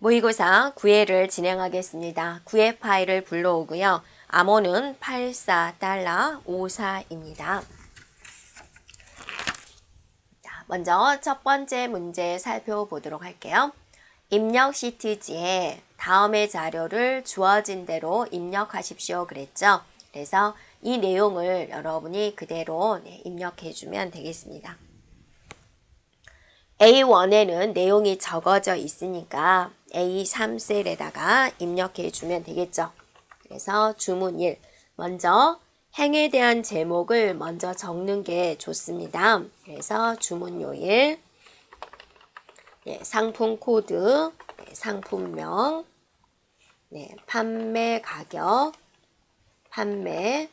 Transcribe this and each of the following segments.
모의고사 9회를 진행하겠습니다. 9회 파일을 불러오고요. 암호는 84달러54입니다. 먼저 첫 번째 문제 살펴보도록 할게요. 입력 시트지에 다음의 자료를 주어진 대로 입력하십시오 그랬죠. 그래서 이 내용을 여러분이 그대로 입력해주면 되겠습니다. A1에는 내용이 적어져 있으니까 A3셀에다가 입력해 주면 되겠죠. 그래서 주문 1. 먼저 행에 대한 제목을 먼저 적는 게 좋습니다. 그래서 주문 요일, 상품 코드, 상품명, 판매 가격, 판매,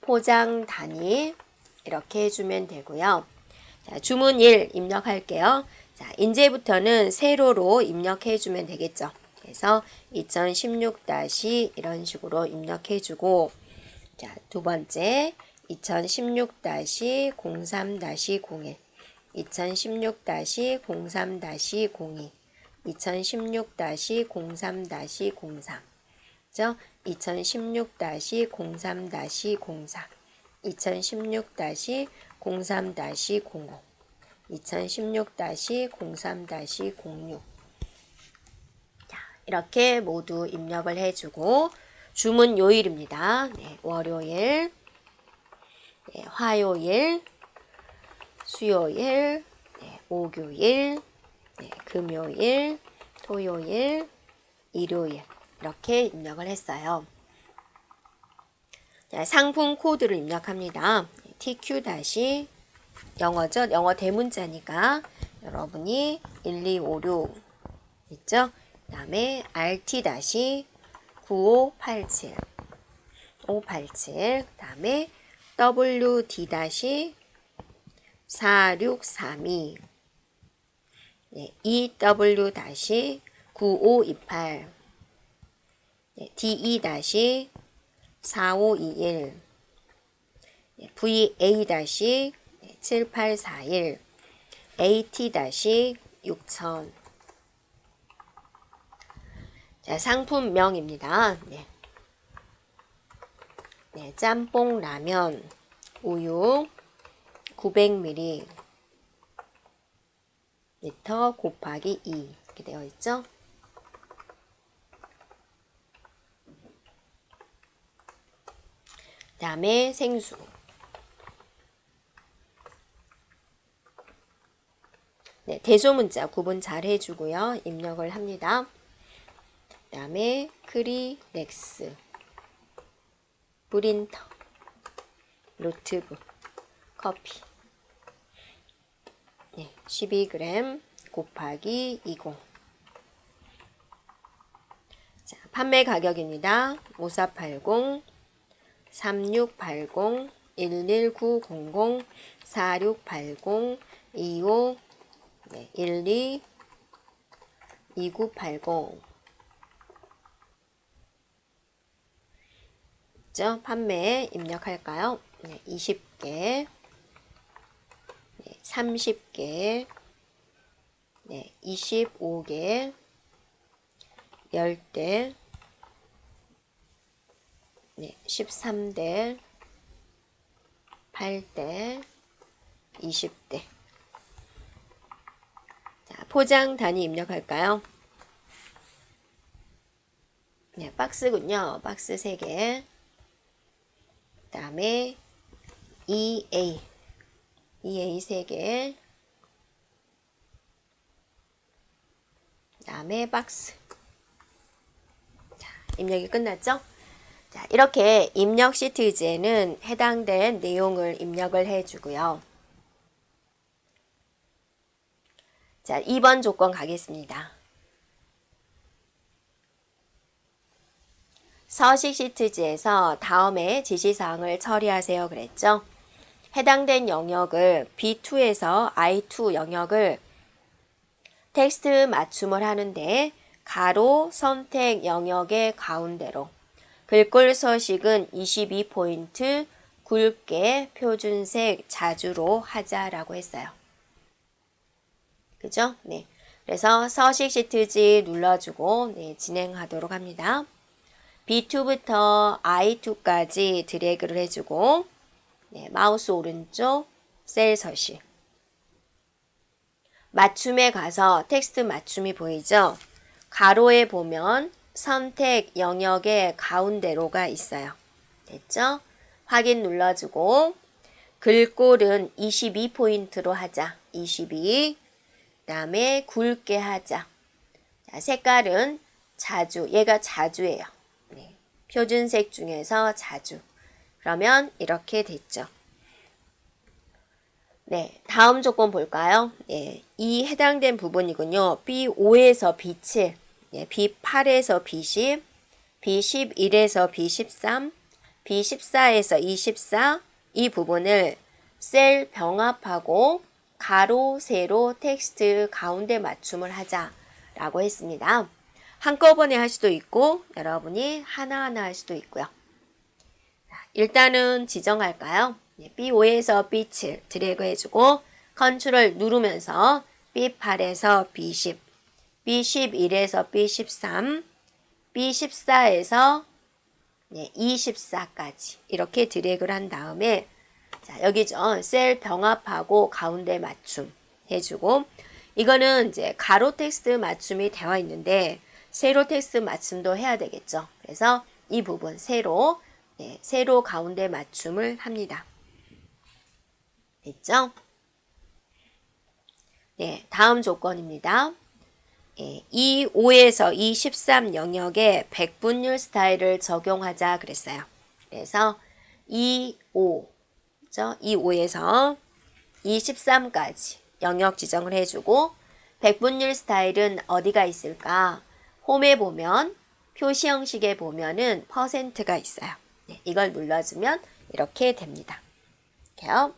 포장 단위 이렇게 해주면 되고요. 자, 주문 1 입력할게요. 자, 이제부터는 세로로 입력해주면 되겠죠. 그래서 2016- 이런 식으로 입력해주고, 자, 두 번째 2016-03-01, 2016-03-02, 2016-03-03, 그죠? 2016-03-04, 2016-03-05, 2016-03-06. 자, 이렇게 모두 입력을 해주고, 주문 요일입니다. 월요일, 화요일, 수요일, 목요일, 금요일, 토요일, 일요일 이렇게 입력을 했어요. 자, 상품 코드를 입력합니다. TQ- 영어죠? 영어 대문자니까 여러분이 1256 있죠? 그 다음에 RT-9587 587, 그 다음에 WD-4632 EW-9528 DE-4521 VA-7841 AT-6000. 자, 상품명입니다. 짬뽕 라면 우유 900ml 곱하기 2 이렇게 되어 있죠. 그 다음에 생수. 대소문자 구분 잘 해주고요. 입력을 합니다. 그 다음에 크리넥스, 프린터, 노트북, 커피 12g 곱하기 20. 자, 판매 가격입니다. 5480, 3680, 11900, 4680, 25, 12, 2980. 판매 입력할까요? 20개, 30개, 25개, 10대, 13대, 8대, 20대. 자, 포장 단위 입력할까요? 박스군요. 박스 3개. 그 다음에 EA 3개. 그 다음에 박스. 자, 입력이 끝났죠? 자, 이렇게 입력 시트지에는 해당된 내용을 입력을 해주고요. 자, 2번 조건 가겠습니다. 서식 시트지에서 다음에 지시사항을 처리하세요 그랬죠? 해당된 영역을 B2에서 I2 영역을 텍스트 맞춤을 하는데 가로 선택 영역의 가운데로 글꼴 서식은 22포인트 굵게 표준색 자주로 하자라고 했어요. 그죠? 그래서 서식 시트 G 눌러주고 네, 진행하도록 합니다. B2부터 I2까지 드래그를 해주고 네, 마우스 오른쪽 셀 서식. 맞춤에 가서 텍스트 맞춤이 보이죠? 가로에 보면 선택 영역의 가운데로가 있어요. 됐죠? 확인 눌러주고 글꼴은 22포인트로 하자. 22. 그 다음에 굵게 하자. 자, 색깔은 자주. 얘가 자주예요. 네. 표준색 중에서 자주. 그러면 이렇게 됐죠. 네, 다음 조건 볼까요? 예, 이 해당된 부분이군요. B5에서 B7, 예, B8에서 B10, B11에서 B13, B14에서 24, 이 부분을 셀 병합하고 가로, 세로, 텍스트 가운데 맞춤을 하자라고 했습니다. 한꺼번에 할 수도 있고 여러분이 하나하나 할 수도 있고요. 일단은 지정할까요? B5에서 B7 드래그 해주고 컨트롤 누르면서 B8에서 B10, B11에서 B13, B14에서 24까지 이렇게 드래그를 한 다음에 자, 여기죠. 셀 병합하고 가운데 맞춤 해주고 이거는 이제 가로 텍스트 맞춤이 되어 있는데 세로 텍스트 맞춤도 해야 되겠죠. 그래서 이 부분 세로 네, 세로 가운데 맞춤을 합니다. 됐죠? 네, 다음 조건입니다. 예, 이 5에서 이 13 영역에 백분율 스타일을 적용하자 그랬어요. 그래서 이 5, 그죠? 이 5에서 이 13까지 영역 지정을 해주고 백분율 스타일은 어디가 있을까? 홈에 보면 표시 형식에 보면은 퍼센트가 있어요. 네, 이걸 눌러주면 이렇게 됩니다. 이렇게요.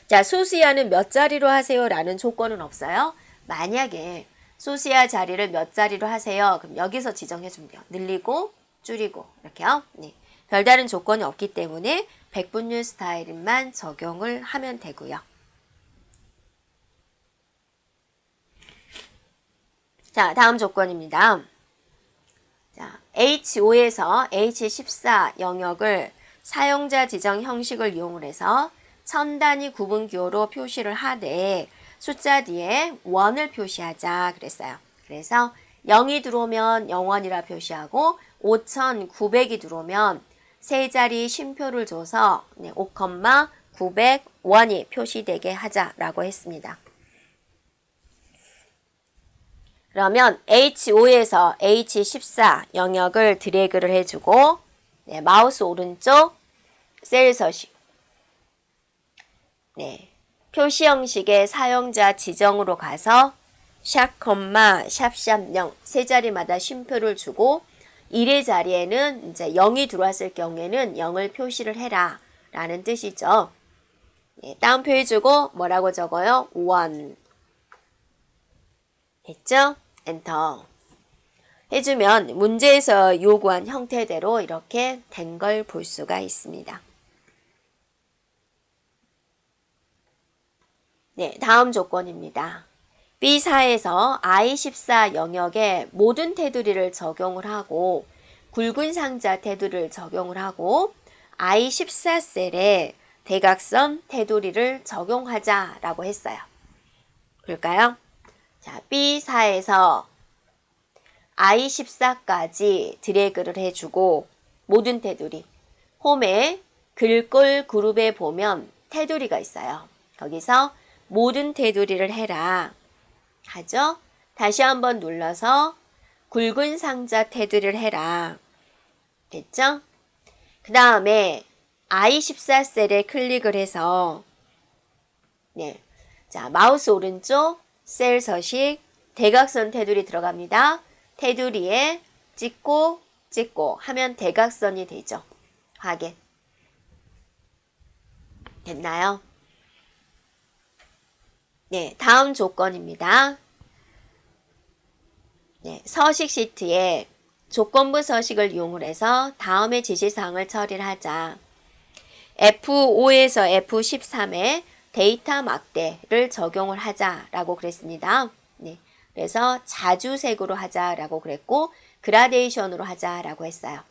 자, 소수야는 몇 자리로 하세요? 라는 조건은 없어요. 만약에 소수야 자리를 몇 자리로 하세요? 그럼 여기서 지정해 주면 돼요. 늘리고 줄이고 이렇게요. 네. 별다른 조건이 없기 때문에 백분율 스타일만 적용을 하면 되고요. 자, 다음 조건입니다. 자, H5에서 H14 영역을 사용자 지정 형식을 이용을 해서 천 단위 구분 기호로 표시를 하되 숫자 뒤에 1을 표시하자 그랬어요. 그래서 0이 들어오면 0원이라 표시하고 5,900이 들어오면 세 자리 쉼표를 줘서 5,900원이 표시되게 하자라고 했습니다. 그러면 H5에서 H14 영역을 드래그를 해주고 네, 마우스 오른쪽 셀 서식 네, 표시 형식의 사용자 지정으로 가서 샵, 샵 0 세 자리마다 쉼표를 주고 1의 자리에는 이제 0이 들어왔을 경우에는 0을 표시를 해라 라는 뜻이죠. 네, 다운표 해주고 뭐라고 적어요? 1 됐죠? 엔터 해주면 문제에서 요구한 형태대로 이렇게 된 걸 볼 수가 있습니다. 네, 다음 조건입니다. B4에서 I14 영역에 모든 테두리를 적용을 하고 굵은 상자 테두리를 적용을 하고 I14 셀에 대각선 테두리를 적용하자라고 했어요. 볼까요? 자, B4에서 I14까지 드래그를 해주고 모든 테두리 홈에 글꼴 그룹에 보면 테두리가 있어요. 거기서 모든 테두리를 해라 하죠. 다시 한번 눌러서 굵은 상자 테두리를 해라. 됐죠? 그 다음에 I14 셀에 클릭을 해서 네, 자 마우스 오른쪽 셀 서식 대각선 테두리 들어갑니다. 테두리에 찍고 하면 대각선이 되죠. 확인. 됐나요? 네, 다음 조건입니다. 네, 서식 시트에 조건부 서식을 이용을 해서 다음의 지시사항을 처리를 하자. F5에서 F13에 데이터 막대를 적용을 하자라고 그랬습니다. 네. 그래서 자주색으로 하자라고 그랬고 그라데이션으로 하자라고 했어요.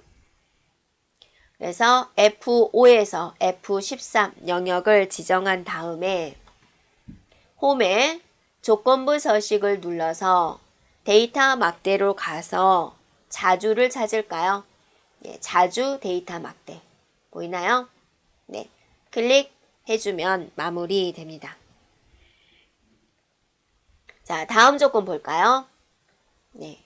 그래서 F5에서 F13 영역을 지정한 다음에 홈에 조건부 서식을 눌러서 데이터 막대로 가서 자주를 찾을까요? 네, 자주 데이터 막대. 보이나요? 네, 클릭해주면 마무리됩니다. 자, 다음 조건 볼까요? 네.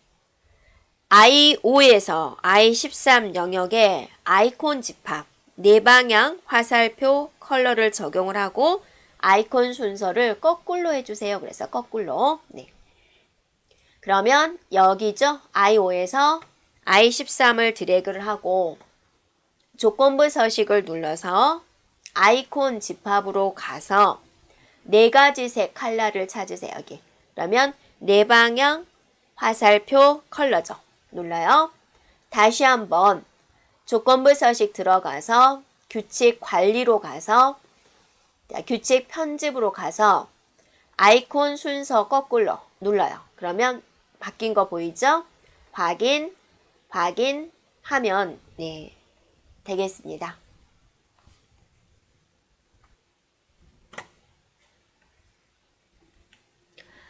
I5에서 I13 영역에 아이콘 집합, 네 방향 화살표 컬러를 적용을 하고 아이콘 순서를 거꾸로 해주세요. 그래서 거꾸로. 네. 그러면 여기죠. I5에서 I13을 드래그를 하고 조건부 서식을 눌러서 아이콘 집합으로 가서 네 가지 색 컬러를 찾으세요. 여기. 그러면 네 방향 화살표 컬러죠. 눌러요. 다시 한번 조건부 서식 들어가서 규칙 관리로 가서 규칙 편집으로 가서 아이콘 순서 거꾸로 눌러요. 그러면 바뀐 거 보이죠? 확인하면 네, 되겠습니다.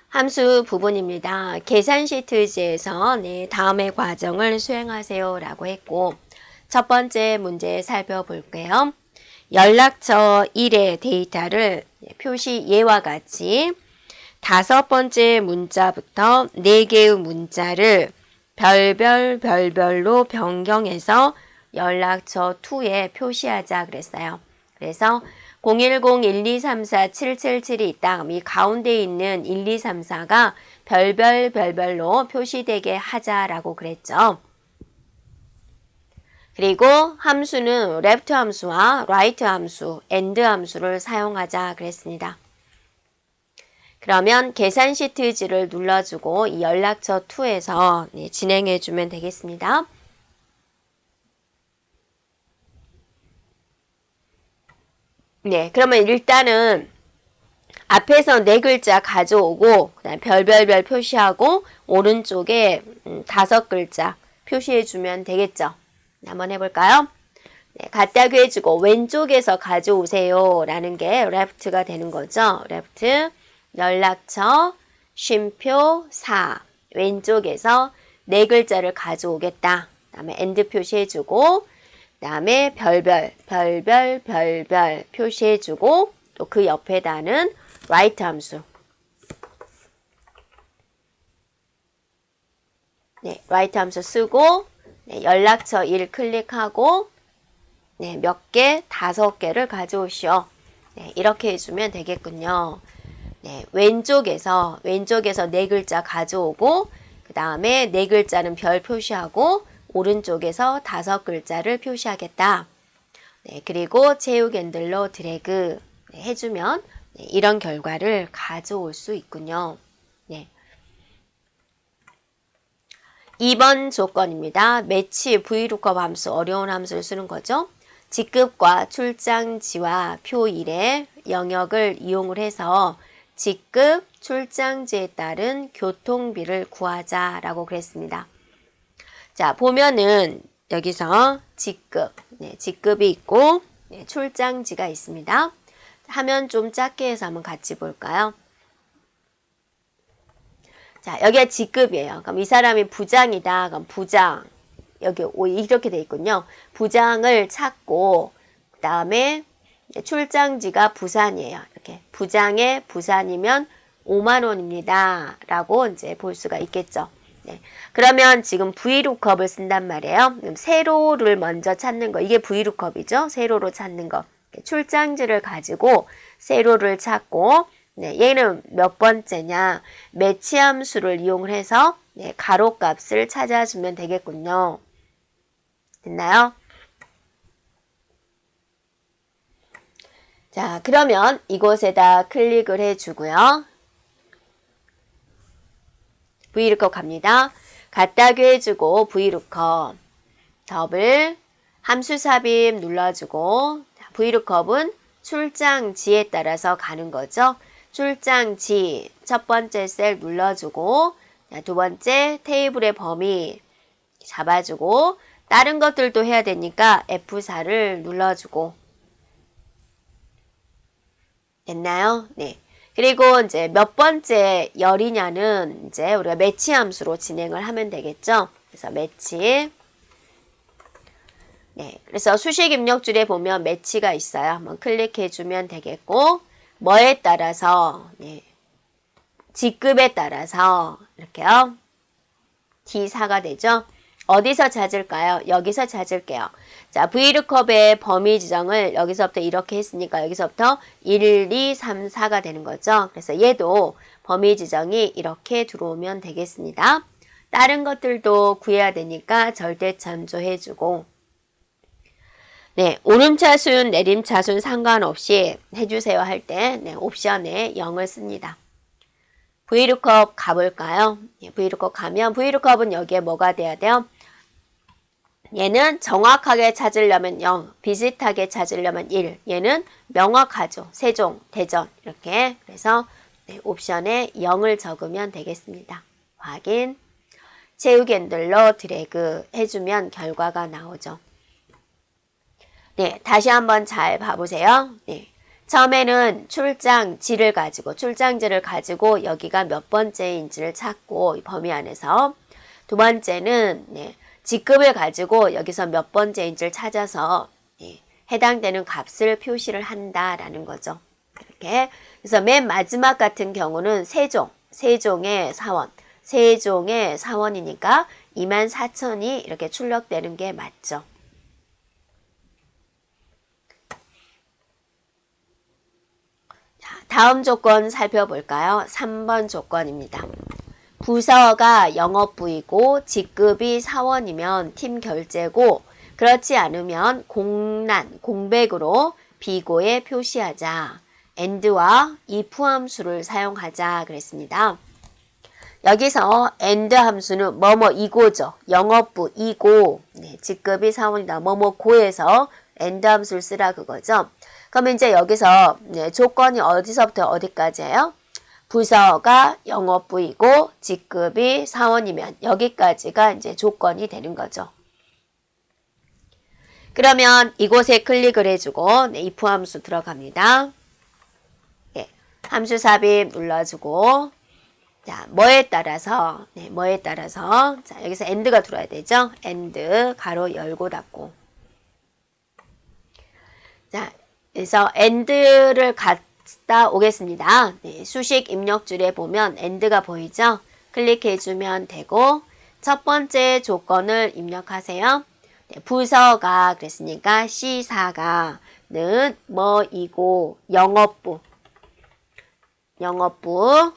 함수 부분입니다. 계산 시트지에서 네, 다음의 과정을 수행하세요 라고 했고 첫 번째 문제 살펴볼게요. 연락처 1의 데이터를 표시 예와 같이 다섯 번째 문자부터 4개의 문자를 별별로 변경해서 연락처 2에 표시하자 그랬어요. 그래서 010-1234-777이 있다. 이 가운데 있는 1234가 별별로 표시되게 하자라고 그랬죠. 그리고 함수는 left 함수와 right 함수, and 함수를 사용하자 그랬습니다. 그러면 계산 시트지를 눌러주고 이 연락처 2에서 네, 진행해주면 되겠습니다. 네, 그러면 일단은 앞에서 네 글자 가져오고 그다음 별별별 표시하고 오른쪽에 5글자 표시해주면 되겠죠. 한번 해볼까요? 네, 같다고 해주고 왼쪽에서 가져오세요 라는 게 left가 되는 거죠. left 연락처 쉼표 4 왼쪽에서 네 글자를 가져오겠다. 그 다음에 and 표시해주고 그 다음에 별별 표시해주고 또 그 옆에다는 right 함수 네, right 함수 쓰고 네, 연락처 1 클릭하고 네, 몇 개? 5개를 가져오시오. 네, 이렇게 해주면 되겠군요. 네, 왼쪽에서 네 글자 가져오고 그 다음에 네 글자는 별 표시하고 오른쪽에서 5글자를 표시하겠다. 네, 그리고 제육 핸들로 드래그 네, 해주면 네, 이런 결과를 가져올 수 있군요. 네. 2번 조건입니다. 매치 VLOOKUP 함수, 어려운 함수를 쓰는 거죠. 직급과 출장지와 표 1의 영역을 이용을 해서 직급, 출장지에 따른 교통비를 구하자라고 그랬습니다. 자, 보면은 여기서 직급, 네, 직급이 있고 네, 출장지가 있습니다. 화면 좀 작게 해서 한번 같이 볼까요? 자, 여기가 직급이에요. 그럼 이 사람이 부장이다. 그럼 부장. 여기 이렇게 돼 있군요. 부장을 찾고 그 다음에 출장지가 부산이에요. 이렇게 부장의 부산이면 5만 원입니다. 라고 이제 볼 수가 있겠죠. 네. 그러면 지금 VLOOKUP을 쓴단 말이에요. 그럼 세로를 먼저 찾는 거. 이게 VLOOKUP이죠. 세로로 찾는 거. 출장지를 가지고 세로를 찾고 네, 얘는 몇 번째냐? 매치 함수를 이용을 해서 네, 가로값을 찾아주면 되겠군요. 됐나요? 자, 그러면 이곳에다 클릭을 해주고요. VLOOKUP 갑니다. 같다고 해주고 VLOOKUP 더블 함수 삽입 눌러주고 VLOOKUP은 출장지에 따라서 가는 거죠. 출장지 첫 번째 셀 눌러주고 자, 두 번째 테이블의 범위 잡아주고 다른 것들도 해야 되니까 F4를 눌러주고 됐나요? 네. 그리고 이제 몇 번째 열이냐는 이제 우리가 매치 함수로 진행을 하면 되겠죠. 그래서 매치. 네. 그래서 수식 입력줄에 보면 매치가 있어요. 한번 클릭해 주면 되겠고, 뭐에 따라서, 네. 직급에 따라서, 이렇게요. D4가 되죠. 어디서 찾을까요? 여기서 찾을게요. 자, VLOOKUP의 범위 지정을 여기서부터 이렇게 했으니까 여기서부터 1, 2, 3, 4가 되는 거죠. 그래서 얘도 범위 지정이 이렇게 들어오면 되겠습니다. 다른 것들도 구해야 되니까 절대 참조해주고 네, 오름차순, 내림차순 상관없이 해주세요 할 때 네, 옵션에 0을 씁니다. VLOOKUP 가볼까요? 네, VLOOKUP 가면 VLOOKUP은 여기에 뭐가 돼야 돼요? 얘는 정확하게 찾으려면 0, 비슷하게 찾으려면 1. 얘는 명확하죠. 세종, 대전 이렇게. 그래서 네, 옵션에 0을 적으면 되겠습니다. 확인. 채우기 핸들로 드래그 해주면 결과가 나오죠. 네, 다시 한번 잘 봐보세요. 네. 처음에는 출장지를 가지고 여기가 몇 번째인지를 찾고 범위 안에서 두 번째는 네, 직급을 가지고 여기서 몇 번째인지를 찾아서 네, 해당되는 값을 표시를 한다라는 거죠. 이렇게. 그래서 맨 마지막 같은 경우는 세종의 사원이니까 24,000이 이렇게 출력되는 게 맞죠. 자, 다음 조건 살펴볼까요? 3번 조건입니다. 부서가 영업부이고 직급이 사원이면 팀 결제고 그렇지 않으면 공백으로 비고에 표시하자. and와 if 함수를 사용하자 그랬습니다. 여기서 and 함수는 뭐뭐이고죠. 영업부 이고 네, 직급이 사원이다. 뭐뭐고에서 and 함수를 쓰라 그거죠. 그러면 이제 여기서 네, 조건이 어디서부터 어디까지예요? 부서가 영업부이고 직급이 사원이면 여기까지가 이제 조건이 되는 거죠. 그러면 이곳에 클릭을 해주고 네, if 함수 들어갑니다. 네, 함수 삽입 눌러주고 자, 뭐에 따라서 자, 여기서 and가 들어야 되죠. and 가로 열고 닫고 자, 그래서 and를 갖다 오겠습니다. 네, 수식 입력줄에 보면 and가 보이죠? 클릭해주면 되고 첫 번째 조건을 입력하세요. 네, 부서가 그랬으니까 C4가는 뭐이고 영업부 그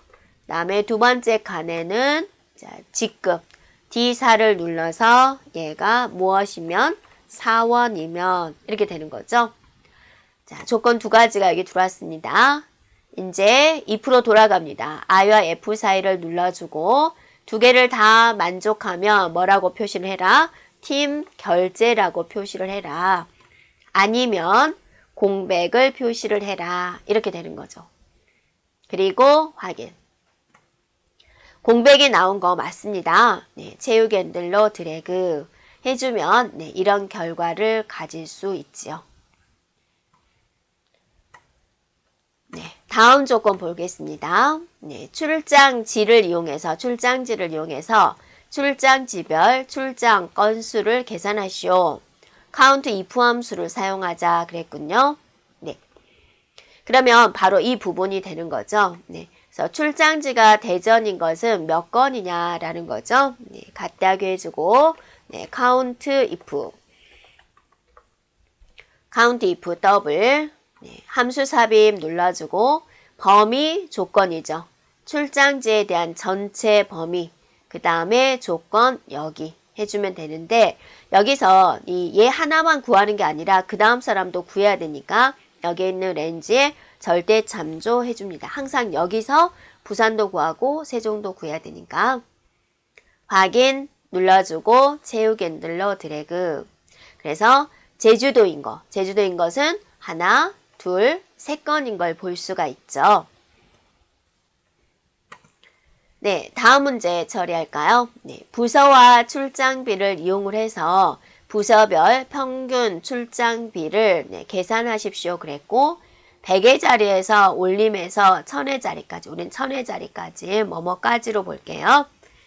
다음에 두 번째 칸에는 자, 직급 D4를 눌러서 얘가 무엇이면 사원이면 이렇게 되는 거죠. 자, 조건 두 가지가 여기 들어왔습니다. 이제 2% 돌아갑니다. I와 F 사이를 눌러주고 두 개를 다 만족하면 뭐라고 표시를 해라? 팀 결제라고 표시를 해라. 아니면 공백을 표시를 해라. 이렇게 되는 거죠. 그리고 확인. 공백이 나온 거 맞습니다. 네, 채우기 핸들로 드래그 해주면 네, 이런 결과를 가질 수 있지요. 네, 다음 조건 보겠습니다. 네, 출장지를 이용해서 출장지별 출장 건수를 계산하시오. count if 함수를 사용하자 그랬군요. 네. 그러면 바로 이 부분이 되는 거죠. 네. 그래서 출장지가 대전인 것은 몇 건이냐라는 거죠. 네, 같다고 해주고 네, count if 더블 네, 함수 삽입 눌러주고 범위 조건이죠. 출장지에 대한 전체 범위 그 다음에 조건 여기 해주면 되는데 여기서 얘 하나만 구하는 게 아니라 그 다음 사람도 구해야 되니까 여기 있는 렌즈에 절대 참조해 줍니다. 항상 여기서 부산도 구하고 세종도 구해야 되니까 확인 눌러주고 채우기 핸들로 드래그. 그래서 제주도인 것은 하나, 세 건인 걸 볼 수가 있죠. 네, 다음 문제 처리할까요? 네, 부서와 출장비를 이용을 해서 부서별 평균 출장비를 계산하십시오 그랬고 100의 자리에서 올림해서 1000의 자리까지, 우린 1000의 자리까지 뭐뭐까지로 볼게요.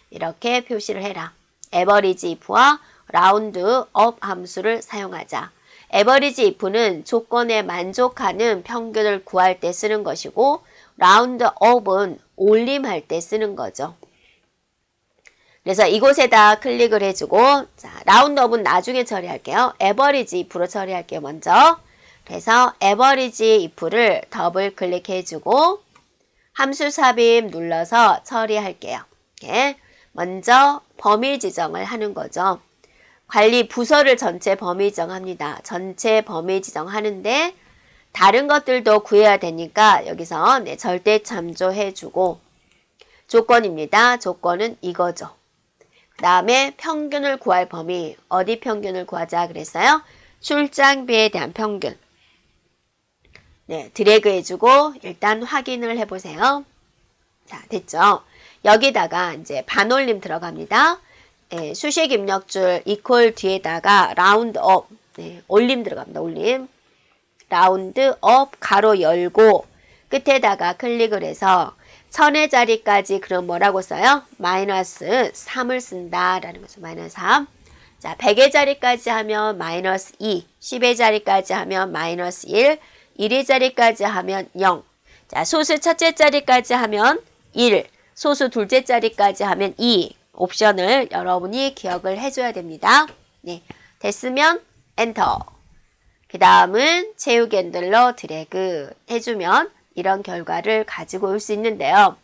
이렇게 표시를 해라. 에버리지 if와 라운드 업 함수를 사용하자. 에버리지 if는 조건에 만족하는 평균을 구할 때 쓰는 것이고 라운드 업은 올림할 때 쓰는 거죠. 그래서 이곳에다 클릭을 해주고 자, 라운드업은 나중에 처리할게요. 에버리지 if로 처리할게요. 먼저. 그래서 에버리지 if를 더블 클릭해주고 함수 삽입 눌러서 처리할게요. 이렇게 먼저 범위 지정을 하는 거죠. 관리 부서를 전체 범위 지정합니다. 전체 범위 지정하는데 다른 것들도 구해야 되니까 여기서 절대 참조해주고 조건입니다. 조건은 이거죠. 그 다음에 평균을 구할 범위, 어디 평균을 구하자 그랬어요? 출장비에 대한 평균. 네, 드래그 해주고 일단 확인을 해보세요. 자, 됐죠? 여기다가 이제 반올림 들어갑니다. 네, 수식 입력줄 이퀄 뒤에다가 라운드 업, 네, 올림 들어갑니다. 올림. 라운드 업 가로 열고 끝에다가 클릭을 해서 1000의 자리까지 그럼 뭐라고 써요? 마이너스 3을 쓴다 라는 거죠. 마이너스 3. 자, 100의 자리까지 하면 마이너스 2, 10의 자리까지 하면 마이너스 1, 1의 자리까지 하면 0. 자, 소수 첫째 자리까지 하면 1, 소수 둘째 자리까지 하면 2. 옵션을 여러분이 기억을 해줘야 됩니다. 네, 됐으면 엔터. 그 다음은 채우기 핸들러 드래그 해주면 이런 결과를 가지고 올 수 있는데요.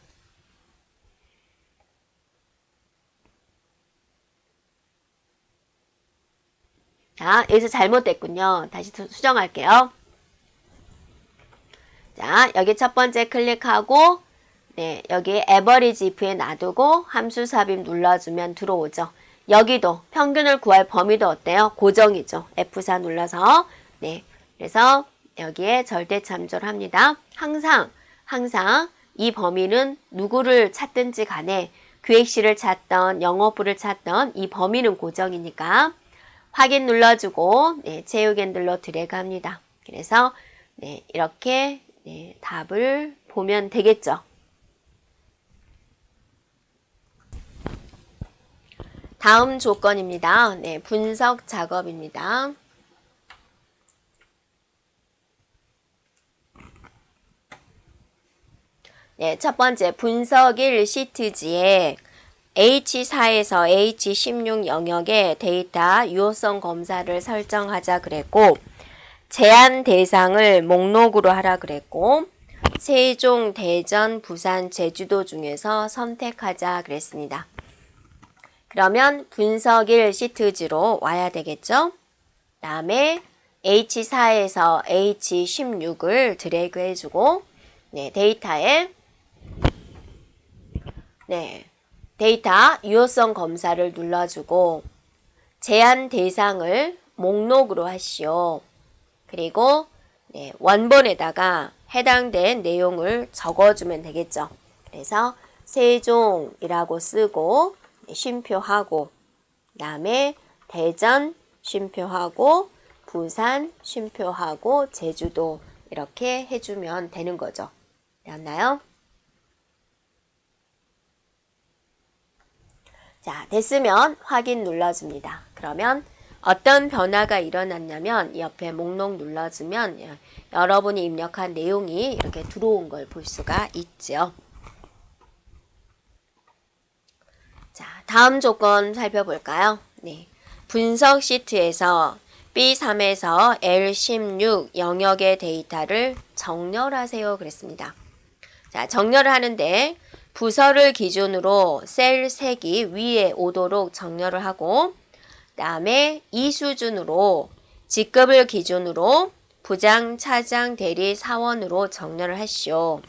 자, 여기서 잘못됐군요. 다시 수정할게요. 자, 여기 첫 번째 클릭하고 네, 여기 에버리지 if에 놔두고 함수 삽입 눌러주면 들어오죠. 여기도 평균을 구할 범위도 어때요? 고정이죠. F4 눌러서 네, 그래서 여기에 절대 참조를 합니다. 항상 이 범위는 누구를 찾든지 간에 QX를 찾던 영어부를 찾던 이 범위는 고정이니까 확인 눌러주고 네, 채우기 핸들로 드래그 합니다. 그래서 네, 이렇게 네, 답을 보면 되겠죠. 다음 조건입니다. 네, 분석 작업입니다. 네, 첫 번째 분석 1 시트지에 H4에서 H16 영역의 데이터 유효성 검사를 설정하자 그랬고 제한 대상을 목록으로 하라 그랬고 세종, 대전, 부산, 제주도 중에서 선택하자 그랬습니다. 그러면 분석 1 시트지로 와야 되겠죠? 그 다음에 H4에서 H16을 드래그 해주고 네, 데이터에 네, 데이터 유효성 검사를 눌러주고 제한 대상을 목록으로 하시오. 그리고 네, 원본에다가 해당된 내용을 적어주면 되겠죠. 그래서 세종이라고 쓰고 쉼표하고 그 다음에 대전 쉼표하고 부산 쉼표하고 제주도 이렇게 해주면 되는 거죠. 되었나요? 자, 됐으면 확인 눌러줍니다. 그러면 어떤 변화가 일어났냐면 옆에 목록 눌러주면 여러분이 입력한 내용이 이렇게 들어온 걸 볼 수가 있죠. 자, 다음 조건 살펴볼까요? 네, 분석 시트에서 B3에서 L16 영역의 데이터를 정렬하세요 그랬습니다. 자, 정렬을 하는데 부서를 기준으로 셀 색이 위에 오도록 정렬을 하고 그 다음에 이 수준으로 직급을 기준으로 부장, 차장, 대리, 사원으로 정렬을 하시오.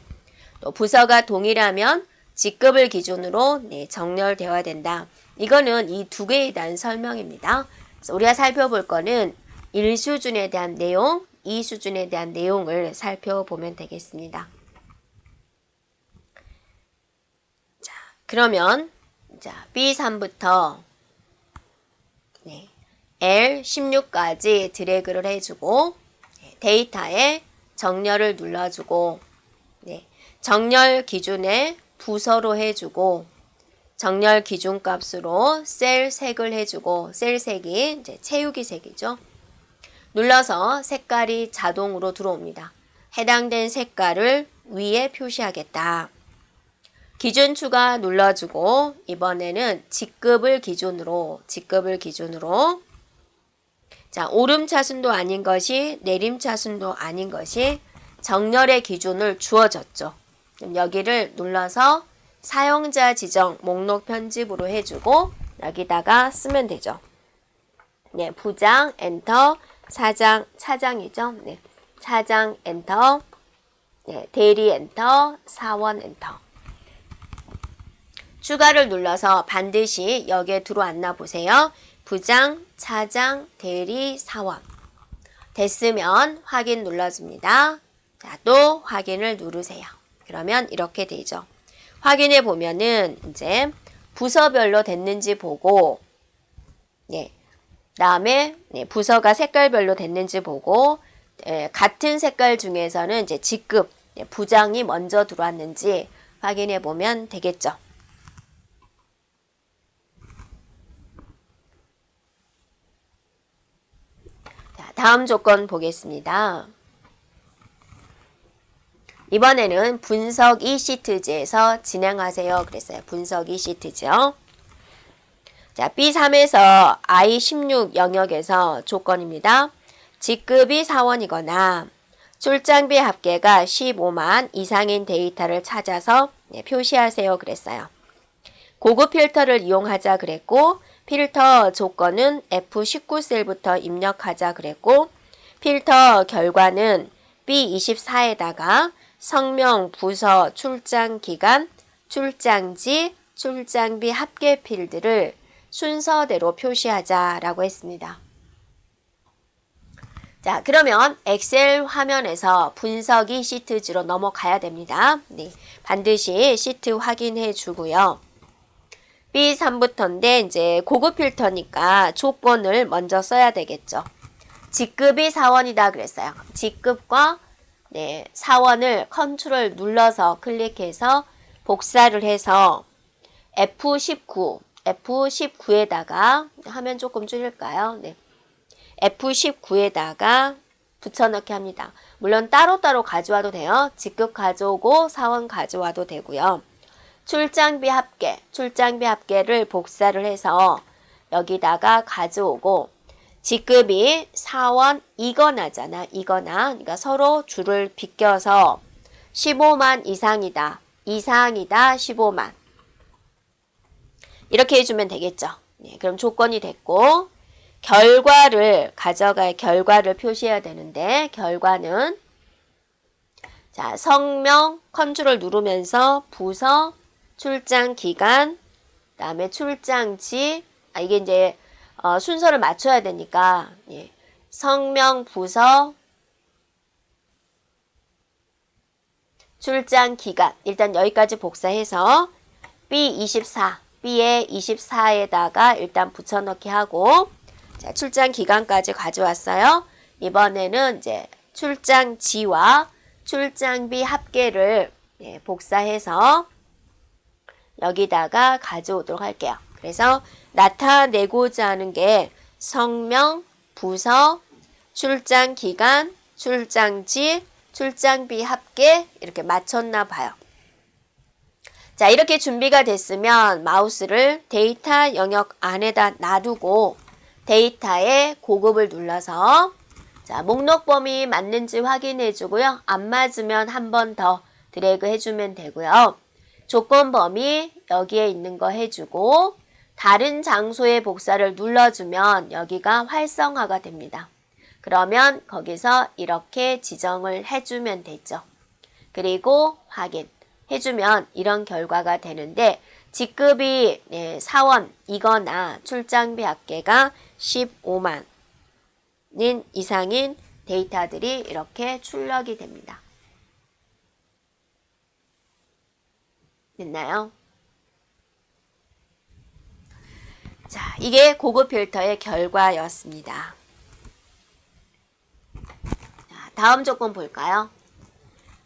또 부서가 동일하면 직급을 기준으로 정렬되어야 된다. 이거는 이 두 개에 대한 설명입니다. 그래서 우리가 살펴볼 거는 1수준에 대한 내용, 이 수준에 대한 내용을 살펴보면 되겠습니다. 자, 그러면 B3부터 L16까지 드래그를 해주고 데이터에 정렬을 눌러주고 정렬 기준에 부서로 해주고 정렬 기준 값으로 셀 색을 해주고 셀 색이 이제 채우기 색이죠. 눌러서 색깔이 자동으로 들어옵니다. 해당된 색깔을 위에 표시하겠다. 기준 추가 눌러주고 이번에는 직급을 기준으로 자, 오름차순도 아닌 것이 내림차순도 아닌 것이 정렬의 기준을 주어졌죠. 그럼 여기를 눌러서 사용자 지정 목록 편집으로 해주고 여기다가 쓰면 되죠. 네, 부장 엔터, 차장이죠. 네, 차장 엔터, 대리 엔터, 사원 엔터. 추가를 눌러서 반드시 여기에 들어왔나 보세요. 부장, 차장, 대리, 사원. 됐으면 확인 눌러줍니다. 자, 또 확인을 누르세요. 그러면 이렇게 되죠. 확인해 보면은 이제 부서별로 됐는지 보고, 다음에 부서가 색깔별로 됐는지 보고, 같은 색깔 중에서는 이제 직급, 부장이 먼저 들어왔는지 확인해 보면 되겠죠. 다음 조건 보겠습니다. 이번에는 분석 이시트지에서 진행하세요. 그랬어요. 분석 이시트죠. 자, B3에서 I16 영역에서 조건입니다. 직급이 사원이거나 출장비 합계가 15만 이상인 데이터를 찾아서 표시하세요. 그랬어요. 고급 필터를 이용하자 그랬고 필터 조건은 F19셀부터 입력하자 그랬고 필터 결과는 B24에다가 성명, 부서, 출장 기간, 출장지, 출장비 합계 필드를 순서대로 표시하자라고 했습니다. 자, 그러면 엑셀 화면에서 분석이 시트지로 넘어가야 됩니다. 네, 반드시 시트 확인해 주고요. B3부터인데 이제 고급 필터니까 조건을 먼저 써야 되겠죠. 직급이 사원이다 그랬어요. 직급과 사원을 컨트롤 눌러서 클릭해서 복사를 해서 F19에다가 화면 조금 줄일까요? 네. F19에다가 붙여넣기 합니다. 물론 따로따로 가져와도 돼요. 직급 가져오고 사원 가져와도 되고요. 출장비 합계를 복사를 해서 여기다가 가져오고 직급이 사원이거나잖아. 그러니까 서로 줄을 비껴서 15만 이상이다 15만 이렇게 해주면 되겠죠. 네, 그럼 조건이 됐고 결과를 표시해야 되는데 결과는 자, 성명 컨트롤 누르면서 부서 출장 기간, 그다음에 출장지, 이게 이제 순서를 맞춰야 되니까 성명, 부서, 출장 기간 일단 여기까지 복사해서 B의 24에다가 일단 붙여넣기 하고 자, 출장 기간까지 가져왔어요. 이번에는 이제 출장지와 출장비 합계를 복사해서 여기다가 가져오도록 할게요. 그래서 나타내고자 하는 게 성명, 부서, 출장 기간, 출장지, 출장비 합계 이렇게 맞췄나 봐요. 자, 이렇게 준비가 됐으면 마우스를 데이터 영역 안에다 놔두고 데이터에 고급을 눌러서 자, 목록 범위 맞는지 확인해 주고요. 안 맞으면 한 번 더 드래그 해주면 되고요. 조건 범위 여기에 있는 거 해주고 다른 장소의 복사를 눌러주면 여기가 활성화가 됩니다. 그러면 거기서 이렇게 지정을 해주면 되죠. 그리고 확인 해주면 이런 결과가 되는데 직급이 사원이거나 출장비 합계가 15만 이상인 데이터들이 이렇게 출력이 됩니다. 됐나요? 자, 이게 고급 필터의 결과였습니다. 자, 다음 조건 볼까요?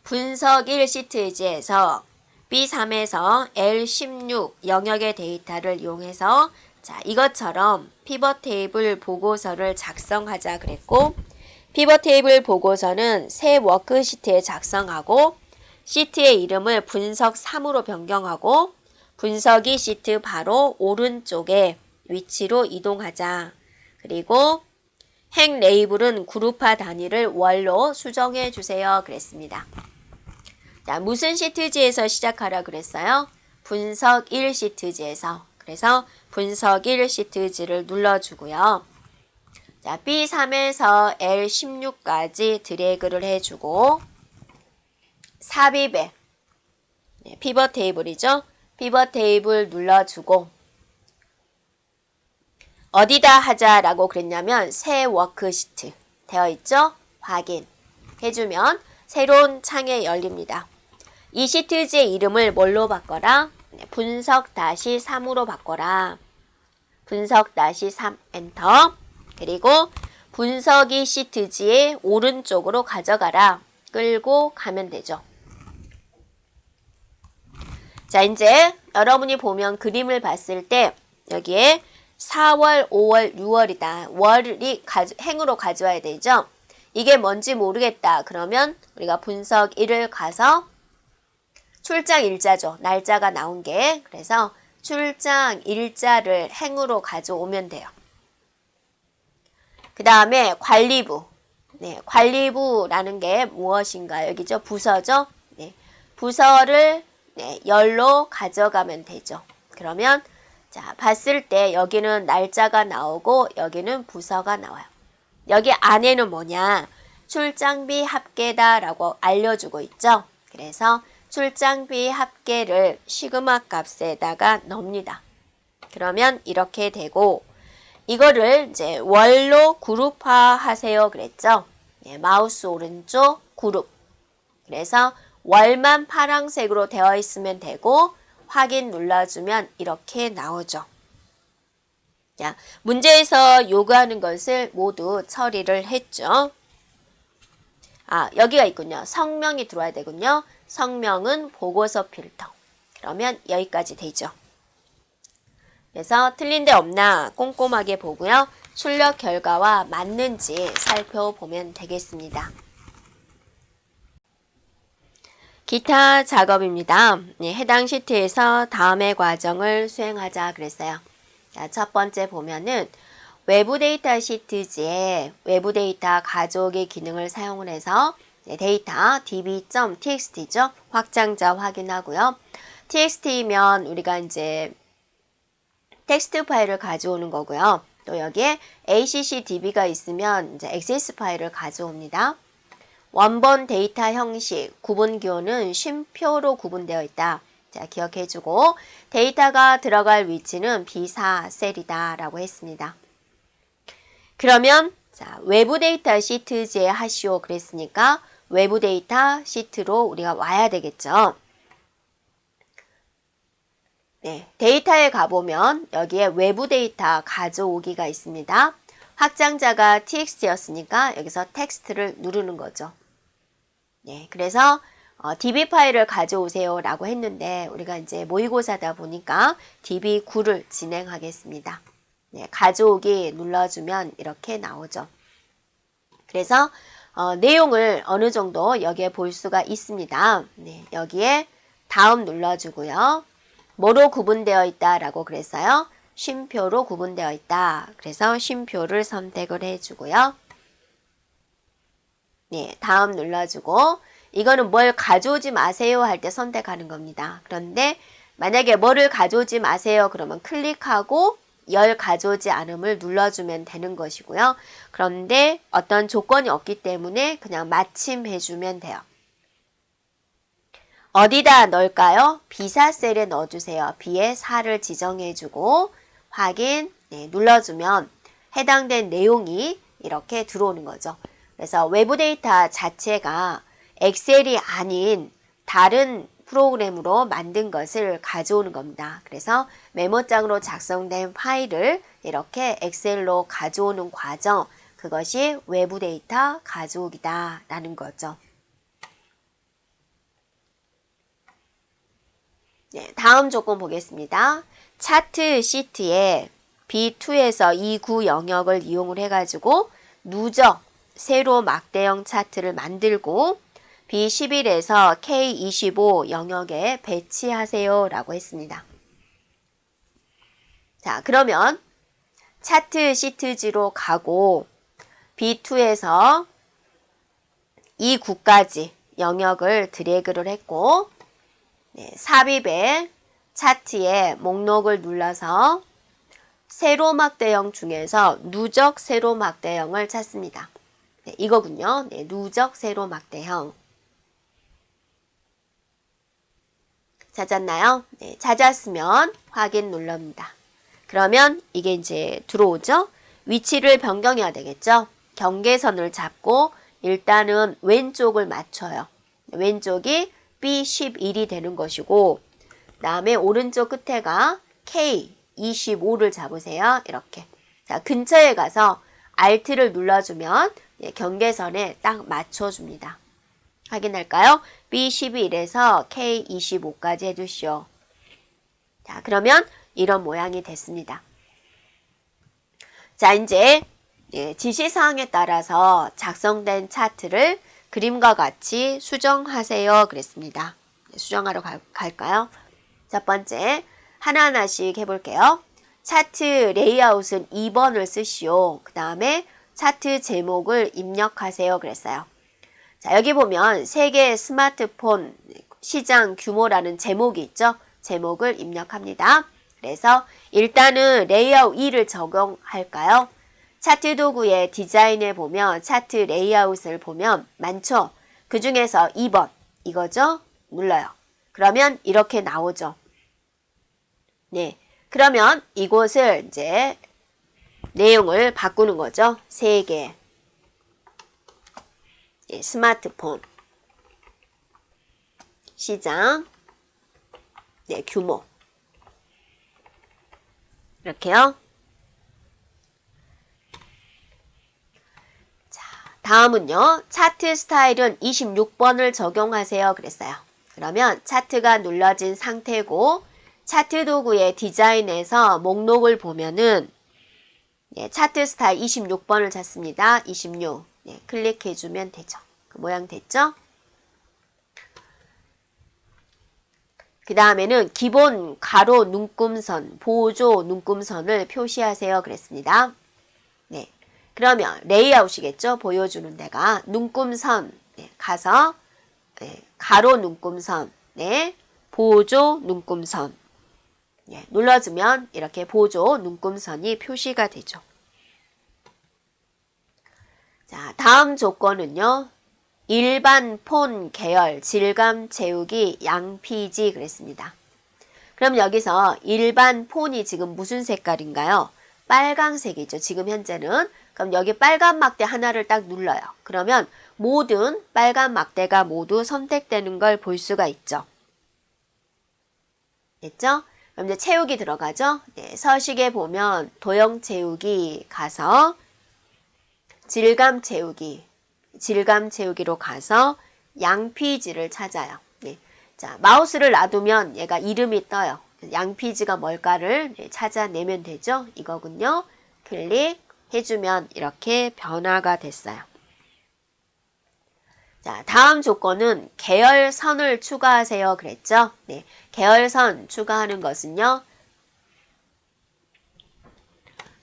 분석 1 시트지에서 B3에서 L16 영역의 데이터를 이용해서 자, 이것처럼 피벗 테이블 보고서를 작성하자 그랬고, 피벗 테이블 보고서는 새 워크시트에 작성하고 시트의 이름을 분석 3으로 변경하고 분석 2 시트 바로 오른쪽에 위치로 이동하자. 그리고 행 레이블은 그룹화 단위를 월로 수정해 주세요 그랬습니다. 자, 무슨 시트지에서 시작하라 그랬어요? 분석 1 시트지에서. 그래서 분석 1 시트지를 눌러주고요. 자, B3에서 L16까지 드래그를 해주고 삽입에 피벗 테이블이죠. 피벗 테이블 눌러주고 어디다 하자라고 그랬냐면 새 워크시트 되어 있죠? 확인해주면 새로운 창에 열립니다. 이 시트지의 이름을 뭘로 바꿔라? 분석 3으로 바꿔라. 분석 3 엔터. 그리고 분석이 시트지의 오른쪽으로 가져가라. 끌고 가면 되죠. 자, 이제 여러분이 보면 그림을 봤을 때 여기에 4월, 5월, 6월이다. 월이 행으로 가져와야 되죠. 이게 뭔지 모르겠다. 그러면 우리가 분석 1을 가서 출장 일자죠. 날짜가 나온 게. 그래서 출장 일자를 행으로 가져오면 돼요. 그 다음에 관리부. 네, 관리부라는 게 무엇인가? 여기죠. 부서죠. 네, 부서를 열로 가져가면 되죠. 그러면 자, 봤을 때 여기는 날짜가 나오고 여기는 부서가 나와요. 여기 안에는 뭐냐? 출장비 합계다라고 알려주고 있죠. 그래서 출장비 합계를 시그마 값에다가 넣습니다. 그러면 이렇게 되고 이거를 이제 월로 그룹화 하세요 그랬죠. 네, 마우스 오른쪽 그룹. 그래서 월만 파란색으로 되어 있으면 되고 확인 눌러주면 이렇게 나오죠. 자, 문제에서 요구하는 것을 모두 처리를 했죠. 아, 여기가 있군요. 성명이 들어와야 되군요. 성명은 보고서 필터. 그러면 여기까지 되죠. 그래서 틀린 데 없나 꼼꼼하게 보고요. 출력 결과와 맞는지 살펴보면 되겠습니다. 기타 작업입니다. 네, 해당 시트에서 다음의 과정을 수행하자 그랬어요. 자, 첫 번째 보면은 외부 데이터 시트지에 외부 데이터 가져오기 기능을 사용을 해서 데이터 db.txt죠. 확장자 확인하고요. txt면 우리가 이제 텍스트 파일을 가져오는 거고요. 또 여기에 accdb가 있으면 이제 access 파일을 가져옵니다. 원본 데이터 형식, 구분기호는 쉼표로 구분되어 있다. 자, 기억해주고 데이터가 들어갈 위치는 B4 셀이다 라고 했습니다. 그러면 자, 외부 데이터 시트지에 하시오 그랬으니까 외부 데이터 시트로 우리가 와야 되겠죠. 네, 데이터에 가보면 여기에 외부 데이터 가져오기가 있습니다. 확장자가 txt였으니까 여기서 텍스트를 누르는 거죠. 네, 그래서 db 파일을 가져오세요 라고 했는데 우리가 이제 모의고사다 보니까 db9를 진행하겠습니다. 네, 가져오기 눌러주면 이렇게 나오죠. 그래서 내용을 어느 정도 여기에 볼 수가 있습니다. 네, 여기에 다음 눌러주고요. 뭐로 구분되어 있다 라고 그랬어요? 쉼표로 구분되어 있다. 그래서 쉼표를 선택을 해주고요. 네, 다음 눌러주고 이거는 뭘 가져오지 마세요 할 때 선택하는 겁니다. 그런데 만약에 뭐를 가져오지 마세요 그러면 클릭하고 열 가져오지 않음을 눌러주면 되는 것이고요. 그런데 어떤 조건이 없기 때문에 그냥 마침해주면 돼요. 어디다 넣을까요? B4 셀에 넣어주세요. B에 4를 지정해주고 확인 눌러주면 해당된 내용이 이렇게 들어오는 거죠. 그래서 외부 데이터 자체가 엑셀이 아닌 다른 프로그램으로 만든 것을 가져오는 겁니다. 그래서 메모장으로 작성된 파일을 이렇게 엑셀로 가져오는 과정, 그것이 외부 데이터 가져오기다 라는 거죠. 네, 다음 조건 보겠습니다. 차트 시트에 B2에서 이 구 영역을 이용을 해가지고 누적 세로 막대형 차트를 만들고 B11에서 K25 영역에 배치하세요 라고 했습니다. 자, 그러면 차트 시트지로 가고 B2에서 이 구까지 영역을 드래그를 했고 삽입에 차트에 목록을 눌러서 세로막대형 중에서 누적 세로막대형을 찾습니다. 네, 이거군요. 네, 누적 세로막대형. 찾았나요? 네, 찾았으면 확인 눌러입니다. 그러면 이게 이제 들어오죠? 위치를 변경해야 되겠죠? 경계선을 잡고 일단은 왼쪽을 맞춰요. 왼쪽이 B11이 되는 것이고 그 다음에 오른쪽 끝에가 K25를 잡으세요. 이렇게. 자, 근처에 가서 Alt를 눌러주면 경계선에 딱 맞춰줍니다. 확인할까요? B11에서 K25까지 해주시오. 자, 그러면 이런 모양이 됐습니다. 자, 이제 지시사항에 따라서 작성된 차트를 그림과 같이 수정하세요. 그랬습니다. 수정하러 갈까요? 첫 번째, 하나하나씩 해볼게요. 차트 레이아웃은 2번을 쓰시오. 그 다음에 차트 제목을 입력하세요. 그랬어요. 자, 여기 보면 세계 스마트폰 시장 규모라는 제목이 있죠. 제목을 입력합니다. 그래서 일단은 레이아웃 2를 적용할까요? 차트 도구의 디자인에 보면 차트 레이아웃을 보면 많죠. 그 중에서 2번 이거죠. 눌러요. 그러면 이렇게 나오죠. 네, 그러면 이곳을 이제 내용을 바꾸는 거죠. 세계 스마트폰 시장 규모 이렇게요. 자, 다음은요. 차트 스타일은 26번을 적용하세요. 그랬어요. 그러면 차트가 눌러진 상태고 차트 도구의 디자인에서 목록을 보면은 차트 스타일 26번을 찾습니다. 26. 클릭해주면 되죠. 그 모양 됐죠? 그 다음에는 기본 가로 눈금선, 보조 눈금선을 표시하세요. 그랬습니다. 네. 그러면 레이아웃이겠죠? 보여주는 데가 눈금선 가서 가로 눈금선, 보조 눈금선 눌러주면 이렇게 보조 눈금선이 표시가 되죠. 자, 다음 조건은요. 일반 폰 계열 질감 채우기 양피지 그랬습니다. 그럼 여기서 일반 폰이 지금 무슨 색깔인가요? 빨강색이죠. 지금 현재는. 그럼 여기 빨간 막대 하나를 딱 눌러요. 그러면 모든 빨간 막대가 모두 선택되는 걸 볼 수가 있죠. 됐죠? 그럼 이제 채우기 들어가죠. 서식에 보면 도형 채우기 가서 질감 채우기로 가서 양피지를 찾아요. 자, 마우스를 놔두면 얘가 이름이 떠요. 양피지가 뭘까를 찾아내면 되죠. 이거군요. 클릭해주면 이렇게 변화가 됐어요. 자, 다음 조건은 계열선을 추가하세요. 그랬죠. 계열선 추가하는 것은요.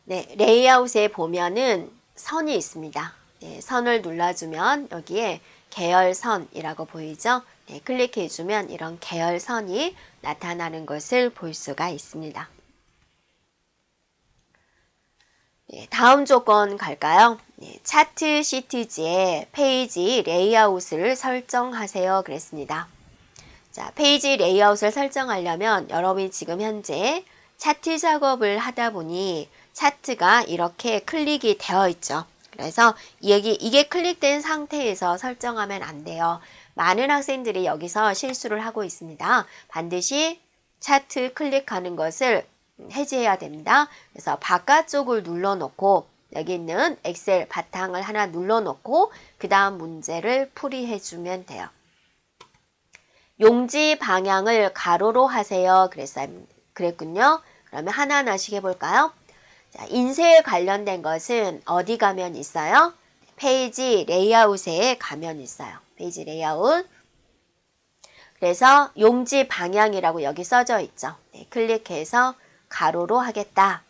레이아웃에 보면은 선이 있습니다. 선을 눌러주면 여기에 계열선이라고 보이죠? 클릭해주면 이런 계열선이 나타나는 것을 볼 수가 있습니다. 다음 조건 갈까요? 차트 시트지에 페이지 레이아웃을 설정하세요. 그랬습니다. 자, 페이지 레이아웃을 설정하려면 여러분이 지금 현재 차트 작업을 하다 보니 차트가 이렇게 클릭이 되어 있죠. 그래서 이게 클릭된 상태에서 설정하면 안 돼요. 많은 학생들이 여기서 실수를 하고 있습니다. 반드시 차트 클릭하는 것을 해제해야 됩니다. 그래서 바깥쪽을 눌러놓고 여기 있는 엑셀 바탕을 하나 눌러놓고 그 다음 문제를 풀이해주면 돼요. 용지 방향을 가로로 하세요. 그랬군요. 그러면 하나하나씩 해볼까요? 자, 인쇄에 관련된 것은 어디 가면 있어요? 페이지 레이아웃에 가면 있어요. 페이지 레이아웃. 그래서 용지 방향이라고 여기 써져 있죠. 네, 클릭해서 가로로 하겠다.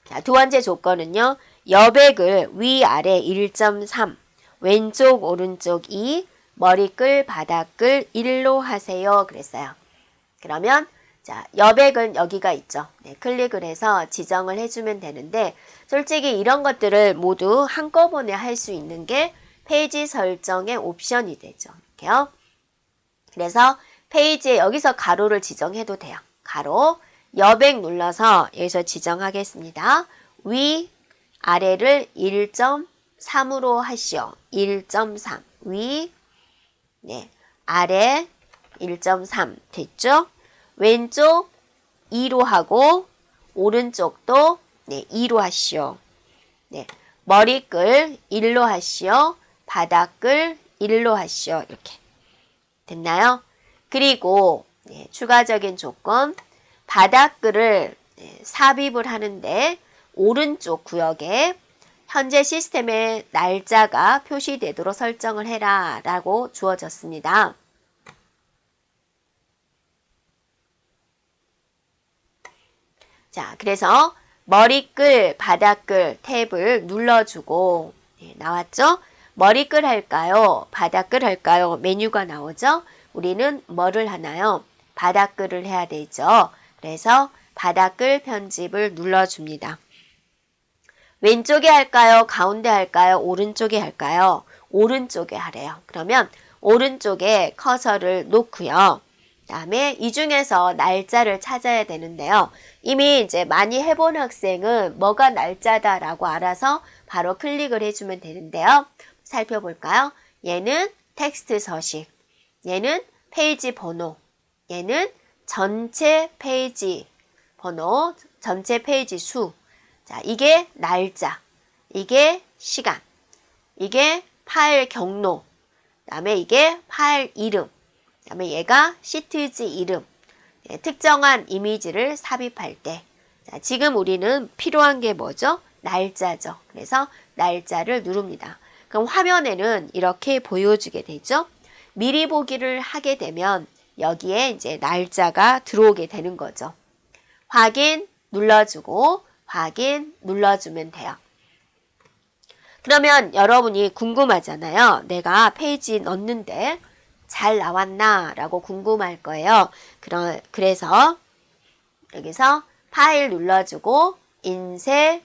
자, 두 번째 조건은요. 여백을 위아래 1.3, 왼쪽 오른쪽 2, 머리끌 바닥끌 1로 하세요. 그랬어요. 그러면 자, 여백은 여기가 있죠. 네, 클릭을 해서 지정을 해주면 되는데 솔직히 이런 것들을 모두 한꺼번에 할 수 있는 게 페이지 설정의 옵션이 되죠. 이렇게요. 그래서 페이지에 여기서 가로를 지정해도 돼요. 가로, 여백 눌러서 여기서 지정하겠습니다. 위, 아래를 1.3으로 하시오. 1.3, 위, 네, 아래 1.3 됐죠? 왼쪽 2로 하고 오른쪽도 네, 2로 하시오. 네, 머리끌 1로 하시오. 바닥끌 1로 하시오. 이렇게 됐나요? 그리고 네, 추가적인 조건 바닥글을 네, 삽입을 하는데 오른쪽 구역에 현재 시스템의 날짜가 표시되도록 설정을 해라 라고 주어졌습니다. 자, 그래서 머리끌, 바닥끌 탭을 눌러주고 네, 나왔죠? 머리끌 할까요? 바닥끌 할까요? 메뉴가 나오죠? 우리는 뭐를 하나요? 바닥글을 해야 되죠. 그래서 바닥글 편집을 눌러줍니다. 왼쪽에 할까요? 가운데 할까요? 오른쪽에 할까요? 오른쪽에 하래요. 그러면 오른쪽에 커서를 놓고요. 그 다음에 이 중에서 날짜를 찾아야 되는데요. 이미 이제 많이 해본 학생은 뭐가 날짜다라고 알아서 바로 클릭을 해주면 되는데요. 살펴볼까요? 얘는 텍스트 서식, 얘는 페이지 번호, 얘는 전체 페이지 번호, 전체 페이지 수. 자, 이게 날짜, 이게 시간, 이게 파일 경로, 그 다음에 이게 파일 이름, 그 다음에 얘가 시트지 이름, 네, 특정한 이미지를 삽입할 때. 자, 지금 우리는 필요한 게 뭐죠? 날짜죠. 그래서 날짜를 누릅니다. 그럼 화면에는 이렇게 보여주게 되죠. 미리 보기를 하게 되면 여기에 이제 날짜가 들어오게 되는 거죠. 확인 눌러주고 확인 눌러주면 돼요. 그러면 여러분이 궁금하잖아요. 내가 페이지 넣었는데 잘 나왔나? 라고 궁금할 거예요. 그래서 여기서 파일 눌러주고 인쇄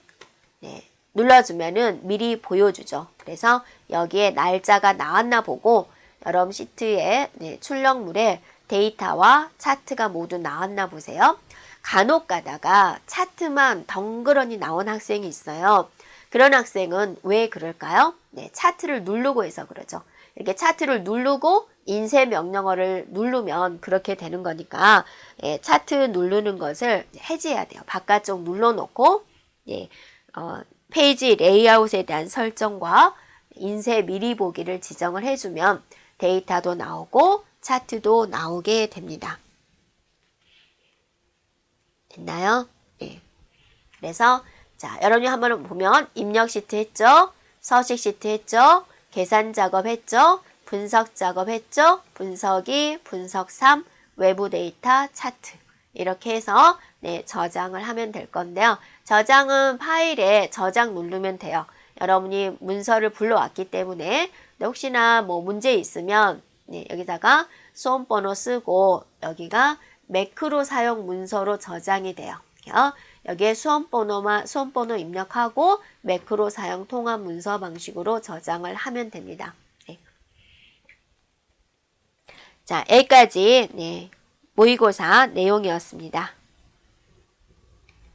네, 눌러주면은 미리 보여주죠. 그래서 여기에 날짜가 나왔나 보고 여러분 시트에 네, 출력물에 데이터와 차트가 모두 나왔나 보세요. 간혹 가다가 차트만 덩그러니 나온 학생이 있어요. 그런 학생은 왜 그럴까요? 네, 차트를 누르고 해서 그러죠. 이렇게 차트를 누르고 인쇄 명령어를 누르면 그렇게 되는 거니까 예, 차트 누르는 것을 해제해야 돼요. 바깥쪽 눌러놓고 예, 페이지 레이아웃에 대한 설정과 인쇄 미리 보기를 지정을 해주면 데이터도 나오고 차트도 나오게 됩니다. 됐나요? 네. 그래서 자, 여러분이 한번 보면 입력 시트 했죠? 서식 시트 했죠? 계산 작업 했죠? 분석 작업 했죠? 분석이 분석 3, 외부 데이터 차트 이렇게 해서 네, 저장을 하면 될 건데요. 저장은 파일에 저장 누르면 돼요. 여러분이 문서를 불러왔기 때문에 혹시나 뭐 문제 있으면 네, 여기다가 수험번호 쓰고 여기가 매크로 사용 문서로 저장이 돼요. 여기에 수험번호 입력하고 매크로 사용 통합 문서 방식으로 저장을 하면 됩니다. 네. 자, 여기까지 네, 모의고사 내용이었습니다.